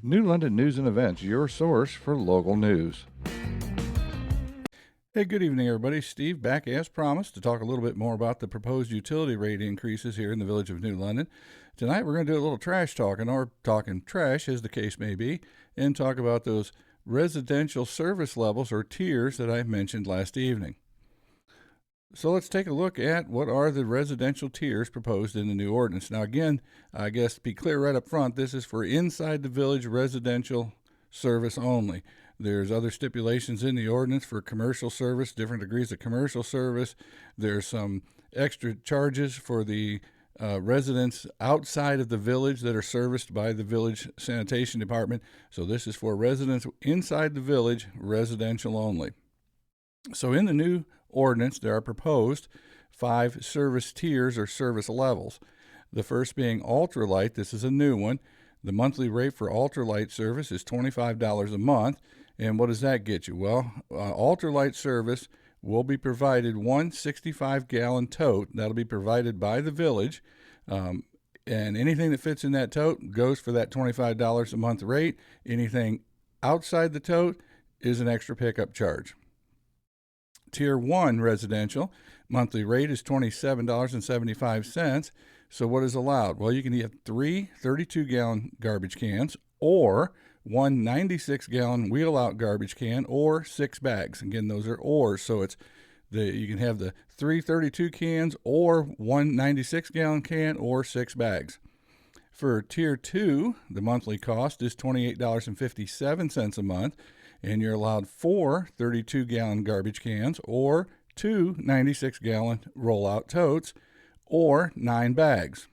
New London News and Events, your source for local news. Hey, good evening, everybody. Steve back as promised to talk a little bit more about the proposed utility rate increases here in the village of New London. Tonight, we're going to do a little trash talking, or talking trash, as the case may be, and talk about those residential service levels or tiers that I mentioned last evening. So let's take a look at what are the residential tiers proposed in the new ordinance. Now again, I guess to be clear right up front, this is for inside the village residential service only. There's other stipulations in the ordinance for commercial service, different degrees of commercial service. There's some extra charges for the residents outside of the village that are serviced by the village sanitation department. So this is for residents inside the village, residential only. So in the new ordinance, there are proposed 5 service tiers or service levels. The first being ultralight. This is a new one. The monthly rate for ultralight service is $25 a month. And what does that get you? Well, ultralight service will be provided one 65-gallon tote. That'll be provided by the village. And anything that fits in that tote goes for that $25 a month rate. Anything outside the tote is an extra pickup charge. Tier 1 residential, monthly rate is $27.75. So what is allowed? Well, you can have 3 32-gallon garbage cans or one 96-gallon wheel-out garbage can or 6 bags. Again, those are ors, so you can have the 3 32 cans or one 96-gallon can or 6 bags. For Tier 2, the monthly cost is $28.57 a month. And you're allowed 4 32-gallon garbage cans or 2 96-gallon roll-out totes or 9 bags.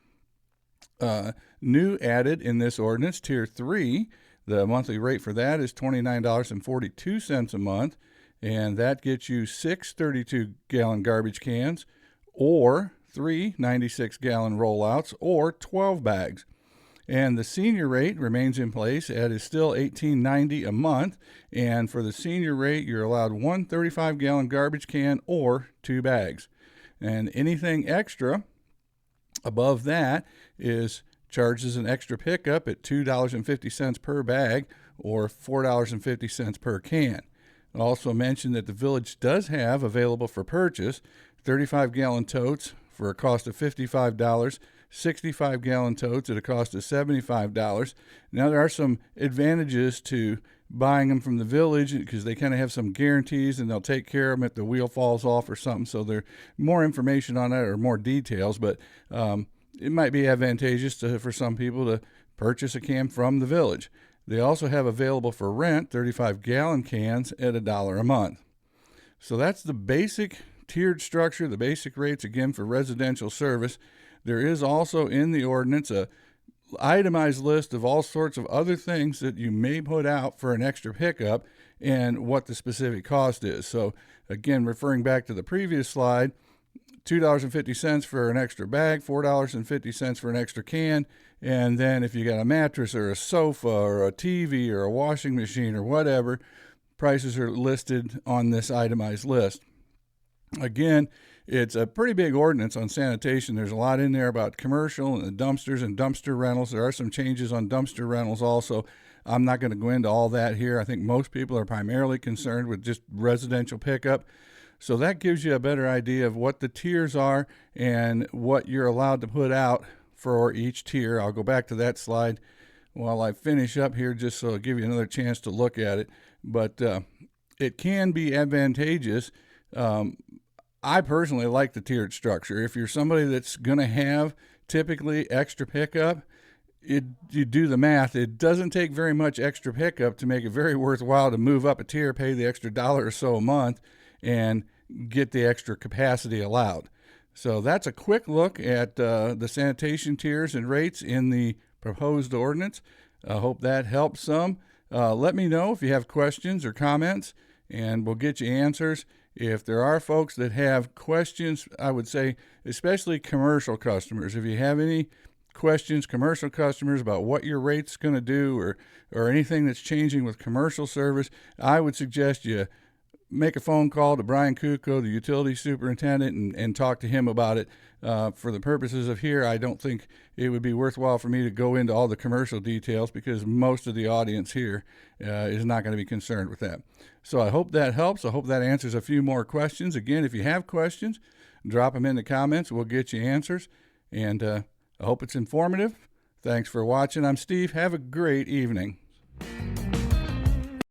New added in this ordinance, Tier 3, the monthly rate for that is $29.42 a month, and that gets you 6 32-gallon garbage cans or 3 96-gallon rollouts or 12 bags. And the senior rate remains in place. It is still $18.90 a month. And for the senior rate, you're allowed one 35-gallon garbage can or 2 bags. And anything extra above that is charges an extra pickup at $2.50 per bag or $4.50 per can. I also mentioned that the village does have available for purchase 35-gallon totes for a cost of $55, 65-gallon totes at a cost of $75. Now, there are some advantages to buying them from the village because they kind of have some guarantees and they'll take care of them if the wheel falls off or something. So there's more information on that or more details, but it might be advantageous for some people to purchase a can from the village. They also have available for rent 35-gallon cans at $1 a month. So that's the basic tiered structure, the basic rates, again, for residential service. There is also in the ordinance a itemized list of all sorts of other things that you may put out for an extra pickup and what the specific cost is. So again, referring back to the previous slide, $2.50 for an extra bag, $4.50 for an extra can, and then if you got a mattress or a sofa or a TV or a washing machine or whatever, prices are listed on this itemized list. Again, it's a pretty big ordinance on sanitation. There's a lot in there about commercial and the dumpsters and dumpster rentals. There are some changes on dumpster rentals also. I'm not going to go into all that here. I think most people are primarily concerned with just residential pickup. So that gives you a better idea of what the tiers are and what you're allowed to put out for each tier. I'll go back to that slide while I finish up here just so I'll give you another chance to look at it. But it can be advantageous. I personally like the tiered structure. If you're somebody that's going to have typically extra pickup, you do the math. It doesn't take very much extra pickup to make it very worthwhile to move up a tier, pay the extra $1 or so a month, and get the extra capacity allowed. So that's a quick look at the sanitation tiers and rates in the proposed ordinance. I hope that helps some. Let me know if you have questions or comments, and we'll get you answers. If there are folks that have questions, I would say, especially commercial customers, if you have any questions, commercial customers, about what your rate's going to do or anything that's changing with commercial service, I would suggest you make a phone call to Brian Kuko, the utility superintendent, and talk to him about it. For the purposes of here, I don't think it would be worthwhile for me to go into all the commercial details because most of the audience here is not going to be concerned with that. So I hope that helps. I hope that answers a few more questions. Again, if you have questions, drop them in the comments. We'll get you answers. And I hope it's informative. Thanks for watching. I'm Steve. Have a great evening.